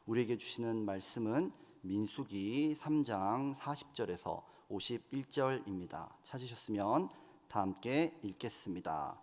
우리에게 주시는 말씀은 민수기 3장 40절에서 51절입니다. 찾으셨으면 다 함께 읽겠습니다.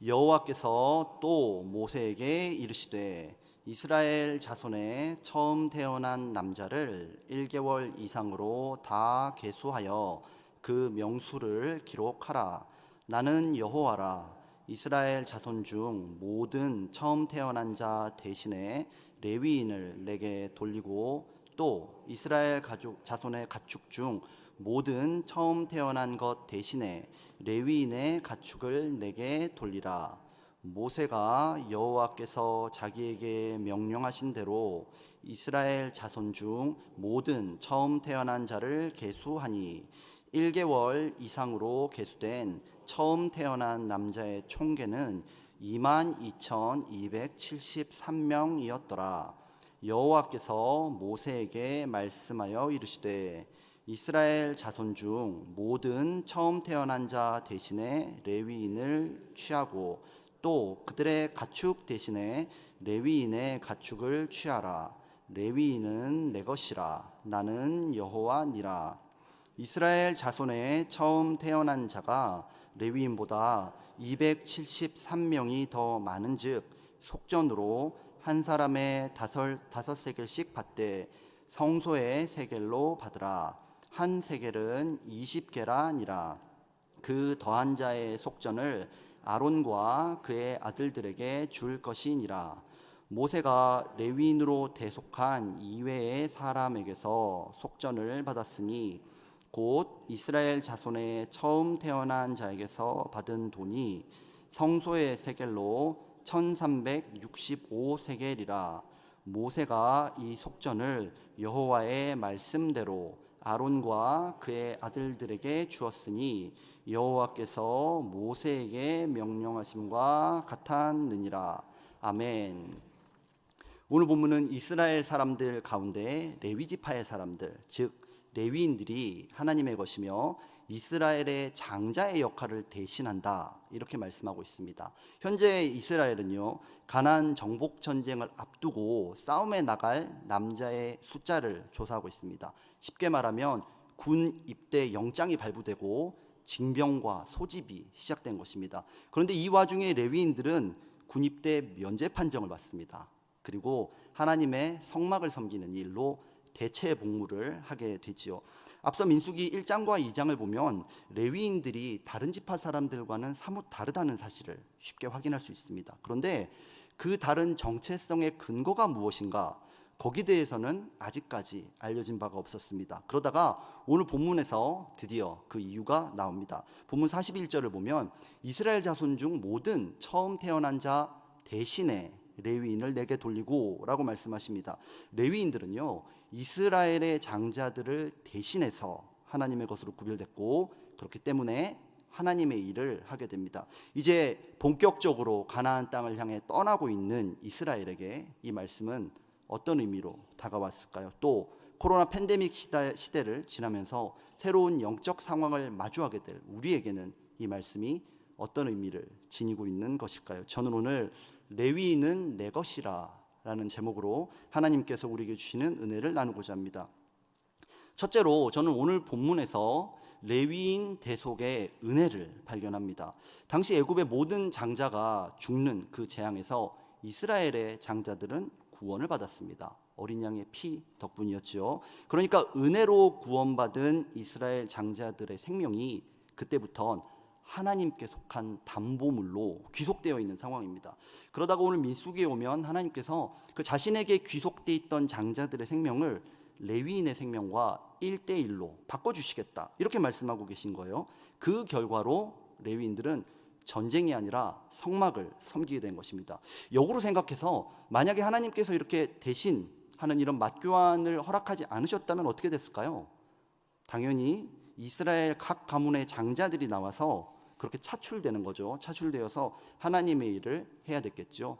여호와께서 또 모세에게 이르시되 이스라엘 자손의 처음 태어난 남자를 1개월 이상으로 다 계수하여 그 명수를 기록하라. 나는 여호와라. 이스라엘 자손 중 모든 처음 태어난 자 대신에 레위인을 내게 돌리고 또 이스라엘 가족 자손의 가축 중 모든 처음 태어난 것 대신에 레위인의 가축을 내게 돌리라. 모세가 여호와께서 자기에게 명령하신 대로 이스라엘 자손 중 모든 처음 태어난 자를 계수하니 1개월 이상으로 계수된 처음 태어난 남자의 총계는 22,273명이었더라. 여호와께서 모세에게 말씀하여 이르시되 이스라엘 자손 중 모든 처음 태어난 자 대신에 레위인을 취하고 또 그들의 가축 대신에 레위인의 가축을 취하라. 레위인은 내 것이라. 나는 여호와니라. 이스라엘 자손의 처음 태어난 자가 레위인보다 273명이 더 많은즉 속전으로 한 사람의 다섯 세겔씩 받되 성소의 세겔로 받으라. 한 세겔은 20게라니라. 그 더한 자의 속전을 아론과 그의 아들들에게 줄 것이니라. 모세가 레위인으로 대속한 이외의 사람에게서 속전을 받았으니 곧 이스라엘 자손의 처음 태어난 자에게서 받은 돈이 성소의 세겔로 1365세겔이라. 모세가 이 속전을 여호와의 말씀대로 아론과 그의 아들들에게 주었으니 여호와께서 모세에게 명령하심과 같았느니라. 아멘. 오늘 본문은 이스라엘 사람들 가운데 레위 지파의 사람들, 즉 레위인들이 하나님의 것이며 이스라엘의 장자의 역할을 대신한다, 이렇게 말씀하고 있습니다. 현재 이스라엘은요, 가나안 정복 전쟁을 앞두고 싸움에 나갈 남자의 숫자를 조사하고 있습니다. 쉽게 말하면 군 입대 영장이 발부되고 징병과 소집이 시작된 것입니다. 그런데 이 와중에 레위인들은 군 입대 면제 판정을 받습니다. 그리고 하나님의 성막을 섬기는 일로 대체 복무를 하게 되지요. 앞서 민수기 1장과 2장을 보면 레위인들이 다른 지파 사람들과는 사뭇 다르다는 사실을 쉽게 확인할 수 있습니다. 그런데 그 다른 정체성의 근거가 무엇인가, 거기에 대해서는 아직까지 알려진 바가 없었습니다. 그러다가 오늘 본문에서 드디어 그 이유가 나옵니다. 본문 41절을 보면 이스라엘 자손 중 모든 처음 태어난 자 대신에 레위인을 내게 돌리고 라고 말씀하십니다. 레위인들은요, 이스라엘의 장자들을 대신해서 하나님의 것으로 구별됐고 그렇기 때문에 하나님의 일을 하게 됩니다. 이제 본격적으로 가나안 땅을 향해 떠나고 있는 이스라엘에게 이 말씀은 어떤 의미로 다가왔을까요? 또 코로나 팬데믹 시대를 지나면서 새로운 영적 상황을 마주하게 될 우리에게는 이 말씀이 어떤 의미를 지니고 있는 것일까요? 저는 오늘 레위인은 내 것이라 라는 제목으로 하나님께서 우리에게 주시는 은혜를 나누고자 합니다. 첫째로 저는 오늘 본문에서 레위인 대속의 은혜를 발견합니다. 당시 애굽의 모든 장자가 죽는 그 재앙에서 이스라엘의 장자들은 구원을 받았습니다. 어린 양의 피 덕분이었죠. 그러니까 은혜로 구원받은 이스라엘 장자들의 생명이 그때부터 하나님께 속한 담보물로 귀속되어 있는 상황입니다. 그러다가 오늘 민수기에 오면 하나님께서 그 자신에게 귀속되어 있던 장자들의 생명을 레위인의 생명과 1대1로 바꿔주시겠다, 이렇게 말씀하고 계신 거예요. 그 결과로 레위인들은 전쟁이 아니라 성막을 섬기게 된 것입니다. 역으로 생각해서 만약에 하나님께서 이렇게 대신하는 이런 맞교환을 허락하지 않으셨다면 어떻게 됐을까요? 당연히 이스라엘 각 가문의 장자들이 나와서 그렇게 차출되는 거죠. 차출되어서 하나님의 일을 해야 됐겠죠.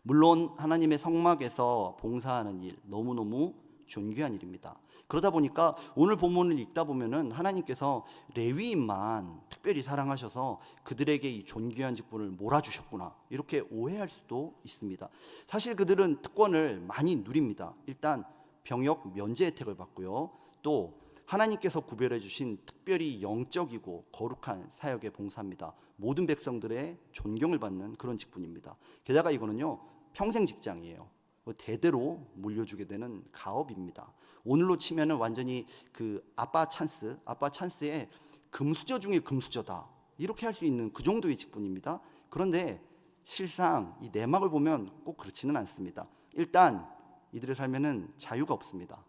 물론 하나님의 성막에서 봉사하는 일 너무너무 존귀한 일입니다. 그러다 보니까 오늘 본문을 읽다 보면은 하나님께서 레위인만 특별히 사랑하셔서 그들에게 이 존귀한 직분을 몰아주셨구나, 이렇게 오해할 수도 있습니다. 사실 그들은 특권을 많이 누립니다. 일단 병역 면제 혜택을 받고요, 또 하나님께서 구별해 주신 특별히 영적이고 거룩한 사역에 봉사합니다. 모든 백성들의 존경을 받는 그런 직분입니다. 게다가 이거는요, 평생 직장이에요. 대대로 물려주게 되는 가업입니다. 오늘로 치면은 완전히 그 아빠 찬스의 금수저 중에 금수저다, 이렇게 할 수 있는 그 정도의 직분입니다. 그런데 실상 이 내막을 보면 꼭 그렇지는 않습니다. 일단 이들의 삶에는 자유가 없습니다.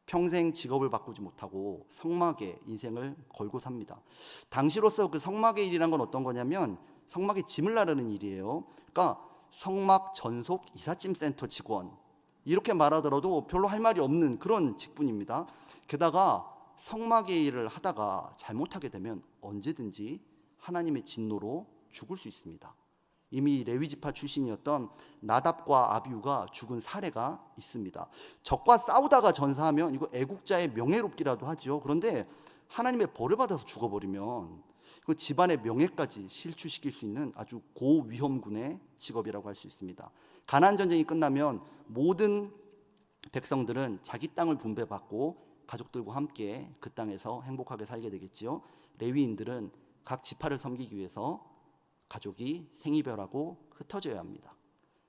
평생 직업을 바꾸지 못하고 성막에 인생을 걸고 삽니다. 당시로서 그 성막의 일이란 건 어떤 거냐면 성막에 짐을 나르는 일이에요. 그러니까 성막 전속 이삿짐 센터 직원, 이렇게 말하더라도 별로 할 말이 없는 그런 직분입니다. 게다가 성막의 일을 하다가 잘못하게 되면 언제든지 하나님의 진노로 죽을 수 있습니다. 이미 레위지파 출신이었던 나답과 아비후가 죽은 사례가 있습니다. 적과 싸우다가 전사하면 이거 애국자의 명예롭기라도 하죠. 그런데 하나님의 벌을 받아서 죽어버리면 그 집안의 명예까지 실추시킬 수 있는 아주 고위험군의 직업이라고 할 수 있습니다. 가나안 전쟁이 끝나면 모든 백성들은 자기 땅을 분배받고 가족들과 함께 그 땅에서 행복하게 살게 되겠지요. 레위인들은 각 지파를 섬기기 위해서 가족이 생이별하고 흩어져야 합니다.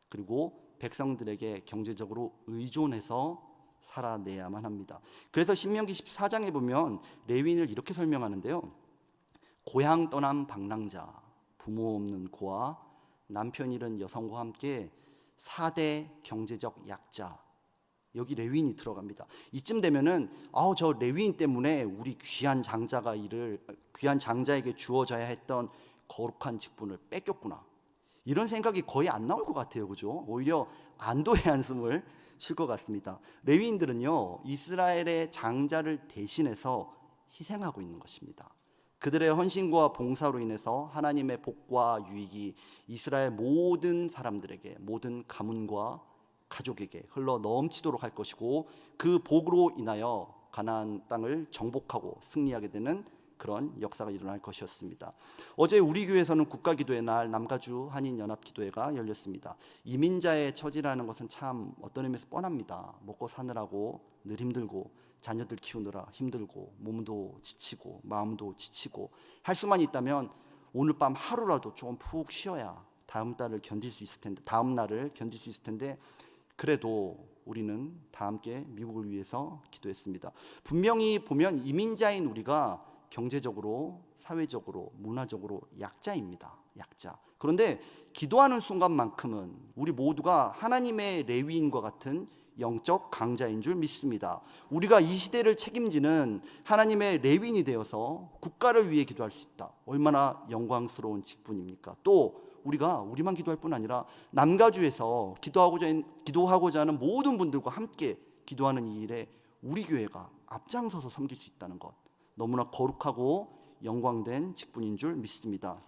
그리고 백성들에게 경제적으로 의존해서 살아내야만 합니다. 그래서 신명기 14장에 보면 레위인을 이렇게 설명하는데요, 고향 떠난 방랑자, 부모 없는 고아, 남편 잃은 여성과 함께 4대 경제적 약자, 여기 레위인이 들어갑니다. 이쯤 되면은 저 레위인 때문에 우리 귀한 장자에게 주어져야 했던 거룩한 직분을 뺏겼구나, 이런 생각이 거의 안 나올 것 같아요. 그죠? 오히려 안도의 한숨을 쉴 것 같습니다. 레위인들은요, 이스라엘의 장자를 대신해서 희생하고 있는 것입니다. 그들의 헌신과 봉사로 인해서 하나님의 복과 유익이 이스라엘 모든 사람들에게, 모든 가문과 가족에게 흘러 넘치도록 할 것이고, 그 복으로 인하여 가나안 땅을 정복하고 승리하게 되는 그런 역사가 일어날 것이었습니다. 어제 우리 교회에서는 국가기도의 날 남가주 한인연합기도회가 열렸습니다. 이민자의 처지라는 것은 참 어떤 의미에서 뻔합니다. 먹고 사느라고 늘 힘들고, 자녀들 키우느라 힘들고, 몸도 지치고 마음도 지치고, 할 수만 있다면 오늘 밤 하루라도 좀 푹 쉬어야 다음 날을 견딜 수 있을 텐데, 그래도 우리는 다 함께 미국을 위해서 기도했습니다. 분명히 보면 이민자인 우리가 경제적으로, 사회적으로, 문화적으로 약자입니다. 약자. 그런데 기도하는 순간만큼은 우리 모두가 하나님의 레위인과 같은 영적 강자인 줄 믿습니다. 우리가 이 시대를 책임지는 하나님의 레위인이 되어서 국가를 위해 기도할 수 있다. 얼마나 영광스러운 직분입니까? 또 우리가 우리만 기도할 뿐 아니라 남가주에서 기도하고자 하는 모든 분들과 함께 기도하는 이 일에 우리 교회가 앞장서서 섬길 수 있다는 것, 너무나 거룩하고 영광된 직분인 줄 믿습니다.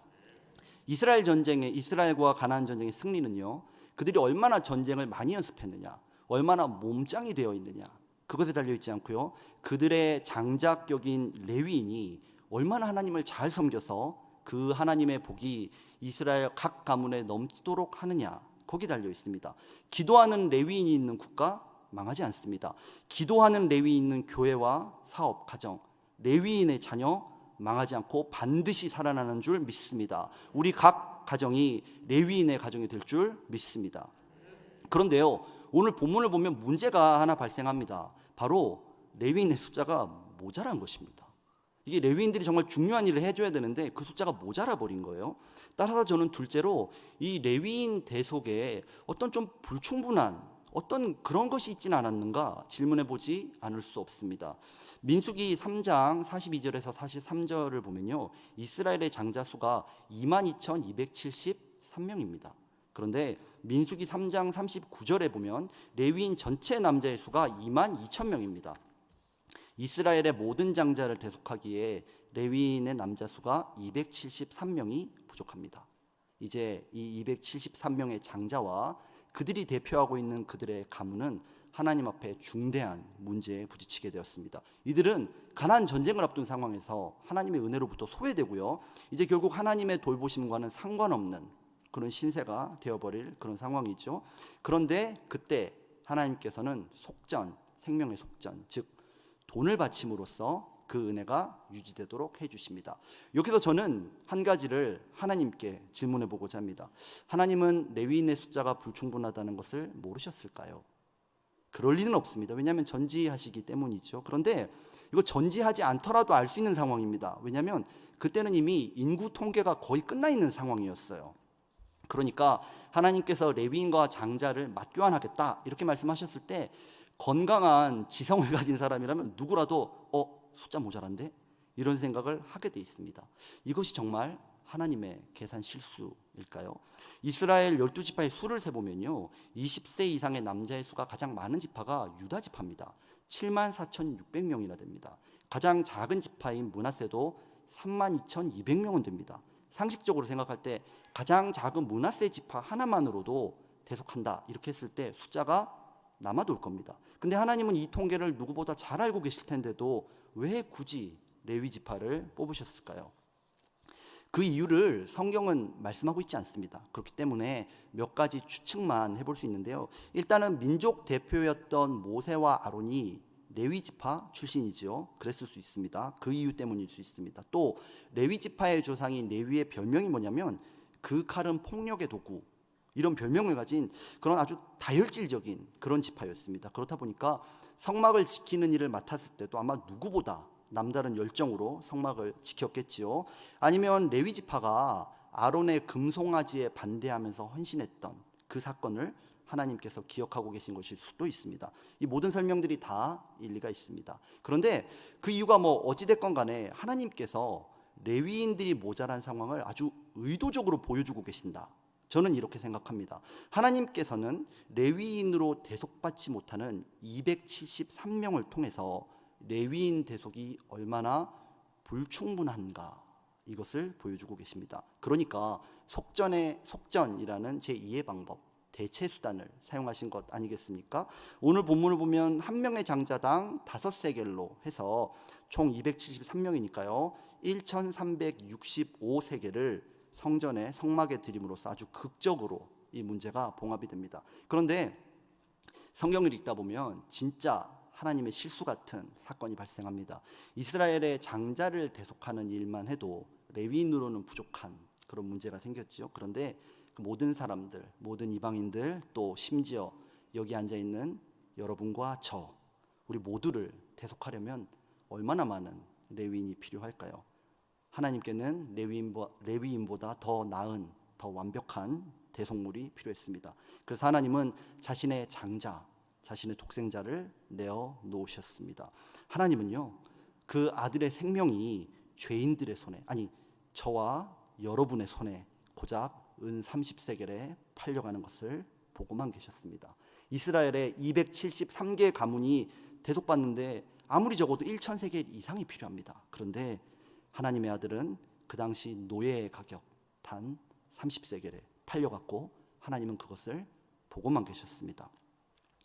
이스라엘과 가나안 전쟁의 승리는요, 그들이 얼마나 전쟁을 많이 연습했느냐, 얼마나 몸짱이 되어 있느냐, 그것에 달려있지 않고요, 그들의 장자격인 레위인이 얼마나 하나님을 잘 섬겨서 그 하나님의 복이 이스라엘 각 가문에 넘치도록 하느냐, 거기 달려 있습니다. 기도하는 레위인이 있는 국가 망하지 않습니다. 기도하는 레위인이 있는 교회와 사업, 가정, 레위인의 자녀 망하지 않고 반드시 살아나는 줄 믿습니다. 우리 각 가정이 레위인의 가정이 될 줄 믿습니다. 그런데요, 오늘 본문을 보면 문제가 하나 발생합니다. 바로 레위인의 숫자가 모자란 것입니다. 이게 레위인들이 정말 중요한 일을 해줘야 되는데 그 숫자가 모자라 버린 거예요. 따라서 저는 둘째로 이 레위인 대속에 어떤 좀 불충분한 어떤 그런 것이 있지는 않았는가 질문해보지 않을 수 없습니다. 민수기 3장 42절에서 43절을 보면요, 이스라엘의 장자 수가 22,273명입니다. 그런데 민수기 3장 39절에 보면 레위인 전체 남자의 수가 22,000명입니다. 이스라엘의 모든 장자를 대속하기에 레위인의 남자 수가 273명이 부족합니다. 이제 이 273명의 장자와 그들이 대표하고 있는 그들의 가문은 하나님 앞에 중대한 문제에 부딪히게 되었습니다. 이들은 가나안 전쟁을 앞둔 상황에서 하나님의 은혜로부터 소외되고요. 이제 결국 하나님의 돌보심과는 상관없는 그런 신세가 되어버릴 그런 상황이죠. 그런데 그때 하나님께서는 속전, 생명의 속전, 즉 돈을 바침으로써 그 은혜가 유지되도록 해주십니다. 여기서 저는 한 가지를 하나님께 질문해 보고자 합니다. 하나님은 레위인의 숫자가 불충분하다는 것을 모르셨을까요? 그럴 리는 없습니다. 왜냐하면 전지하시기 때문이죠. 그런데 이거 전지하지 않더라도 알 수 있는 상황입니다. 왜냐하면 그때는 이미 인구 통계가 거의 끝나 있는 상황이었어요. 그러니까 하나님께서 레위인과 장자를 맞교환하겠다 이렇게 말씀하셨을 때 건강한 지성을 가진 사람이라면 누구라도 숫자 모자란데? 이런 생각을 하게 돼 있습니다. 이것이 정말 하나님의 계산 실수일까요? 이스라엘 12지파의 수를 세보면요, 20세 이상의 남자의 수가 가장 많은 지파가 유다 지파입니다. 74,600명이나 됩니다. 가장 작은 지파인 므낫세도 32,200명은 됩니다. 상식적으로 생각할 때 가장 작은 므낫세 지파 하나만으로도 대속한다 이렇게 했을 때 숫자가 남아돌 겁니다. 근데 하나님은 이 통계를 누구보다 잘 알고 계실 텐데도 왜 굳이 레위 지파를 뽑으셨을까요? 그 이유를 성경은 말씀하고 있지 않습니다. 그렇기 때문에 몇 가지 추측만 해볼 수 있는데요. 일단은 민족 대표였던 모세와 아론이 레위 지파 출신이지요. 그랬을 수 있습니다. 그 이유 때문일 수 있습니다. 또 레위 지파의 조상인 레위의 별명이 뭐냐면 그 칼은 폭력의 도구, 이런 별명을 가진 그런 아주 다혈질적인 그런 지파였습니다. 그렇다 보니까 성막을 지키는 일을 맡았을 때도 아마 누구보다 남다른 열정으로 성막을 지켰겠지요. 아니면 레위 지파가 아론의 금송아지에 반대하면서 헌신했던 그 사건을 하나님께서 기억하고 계신 것일 수도 있습니다. 이 모든 설명들이 다 일리가 있습니다. 그런데 그 이유가 어찌됐건 간에 하나님께서 레위인들이 모자란 상황을 아주 의도적으로 보여주고 계신다. 저는 이렇게 생각합니다. 하나님께서는 레위인으로 대속받지 못하는 273명을 통해서 레위인 대속이 얼마나 불충분한가 이것을 보여주고 계십니다. 그러니까 속전이라는 제2의 방법, 대체 수단을 사용하신 것 아니겠습니까? 오늘 본문을 보면 한 명의 장자당 5세겔로 해서 총 273명이니까요. 1365세겔을 성전에 성막에 드림으로써 아주 극적으로 이 문제가 봉합이 됩니다. 그런데 성경을 읽다 보면 진짜 하나님의 실수 같은 사건이 발생합니다. 이스라엘의 장자를 대속하는 일만 해도 레위인으로는 부족한 그런 문제가 생겼지요. 그런데 그 모든 사람들, 모든 이방인들, 또 심지어 여기 앉아 있는 여러분과 우리 모두를 대속하려면 얼마나 많은 레위인이 필요할까요? 하나님께는 레위인보다 더 나은, 더 완벽한 대속물이 필요했습니다. 그래서 하나님은 자신의 장자, 자신의 독생자를 내어 놓으셨습니다. 하나님은요, 그 아들의 생명이 죄인들의 손에, 아니 저와 여러분의 손에 고작 은 30세겔에 팔려가는 것을 보고만 계셨습니다. 이스라엘의 273개 가문이 대속받는데 아무리 적어도 1,000세겔 이상이 필요합니다. 그런데 하나님의 아들은 그 당시 노예의 가격 단 30세겔에 팔려갔고 하나님은 그것을 보고만 계셨습니다.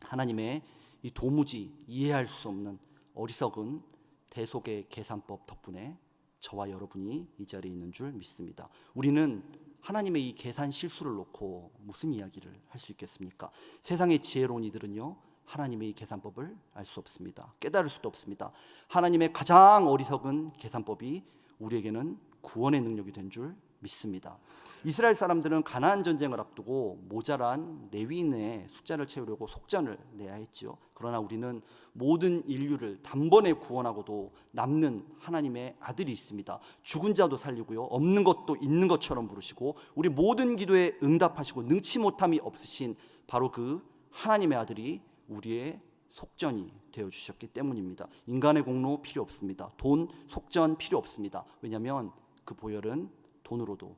하나님의 이 도무지 이해할 수 없는 어리석은 대속의 계산법 덕분에 저와 여러분이 이 자리에 있는 줄 믿습니다. 우리는 하나님의 이 계산 실수를 놓고 무슨 이야기를 할 수 있겠습니까? 세상의 지혜로운 이들은요, 하나님의 이 계산법을 알 수 없습니다. 깨달을 수도 없습니다. 하나님의 가장 어리석은 계산법이 우리에게는 구원의 능력이 된 줄 믿습니다. 이스라엘 사람들은 가나안 전쟁을 앞두고 모자란 레위인의 숫자를 채우려고 속전을 내야 했지요. 그러나 우리는 모든 인류를 단번에 구원하고도 남는 하나님의 아들이 있습니다. 죽은 자도 살리고요, 없는 것도 있는 것처럼 부르시고 우리 모든 기도에 응답하시고 능치 못함이 없으신 바로 그 하나님의 아들이 우리의 속전이 되어주셨기 때문입니다. 인간의 공로 필요 없습니다. 돈, 속전 필요 없습니다. 왜냐하면 그 보혈은 돈으로도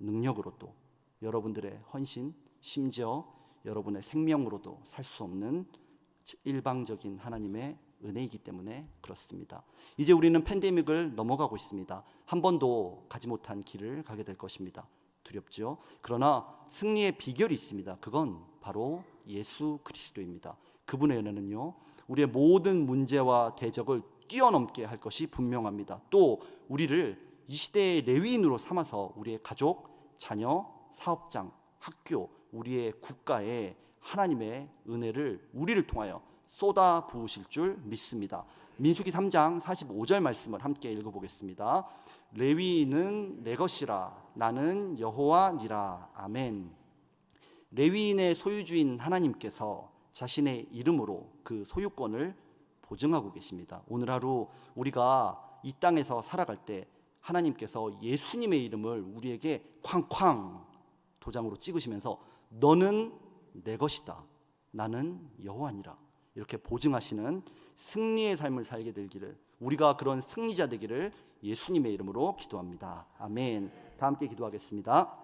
능력으로도 여러분들의 헌신, 심지어 여러분의 생명으로도 살 수 없는 일방적인 하나님의 은혜이기 때문에 그렇습니다. 이제 우리는 팬데믹을 넘어가고 있습니다. 한 번도 가지 못한 길을 가게 될 것입니다. 두렵죠? 그러나 승리의 비결이 있습니다. 그건 바로 예수 그리스도입니다. 그분의 은혜는요, 우리의 모든 문제와 대적을 뛰어넘게 할 것이 분명합니다. 또 우리를 이 시대의 레위인으로 삼아서 우리의 가족, 자녀, 사업장, 학교, 우리의 국가에 하나님의 은혜를 우리를 통하여 쏟아 부으실 줄 믿습니다. 민수기 3장 45절 말씀을 함께 읽어보겠습니다. 레위인은 내 것이라, 나는 여호와니라. 아멘. 레위인의 소유주인 하나님께서 자신의 이름으로 그 소유권을 보증하고 계십니다. 오늘 하루 우리가 이 땅에서 살아갈 때 하나님께서 예수님의 이름을 우리에게 쾅쾅 도장으로 찍으시면서 너는 내 것이다, 나는 여호와니라, 이렇게 보증하시는 승리의 삶을 살게 되기를, 우리가 그런 승리자 되기를 예수님의 이름으로 기도합니다. 아멘. 다 함께 기도하겠습니다.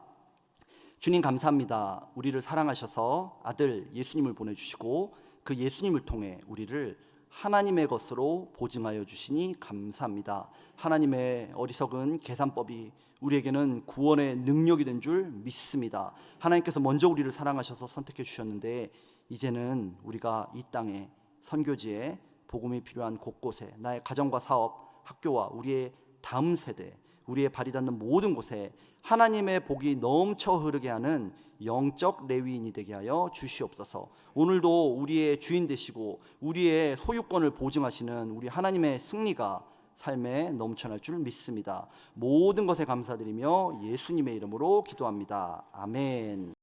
주님 감사합니다. 우리를 사랑하셔서 아들 예수님을 보내주시고 그 예수님을 통해 우리를 하나님의 것으로 보증하여 주시니 감사합니다. 하나님의 어리석은 계산법이 우리에게는 구원의 능력이 된 줄 믿습니다. 하나님께서 먼저 우리를 사랑하셔서 선택해 주셨는데 이제는 우리가 이 땅에 선교지에 복음이 필요한 곳곳에, 나의 가정과 사업, 학교와 우리의 다음 세대, 우리의 발이 닿는 모든 곳에 하나님의 복이 넘쳐 흐르게 하는 영적 레위인이 되게 하여 주시옵소서. 오늘도 우리의 주인 되시고 우리의 소유권을 보증하시는 우리 하나님의 승리가 삶에 넘쳐날 줄 믿습니다. 모든 것에 감사드리며 예수님의 이름으로 기도합니다. 아멘.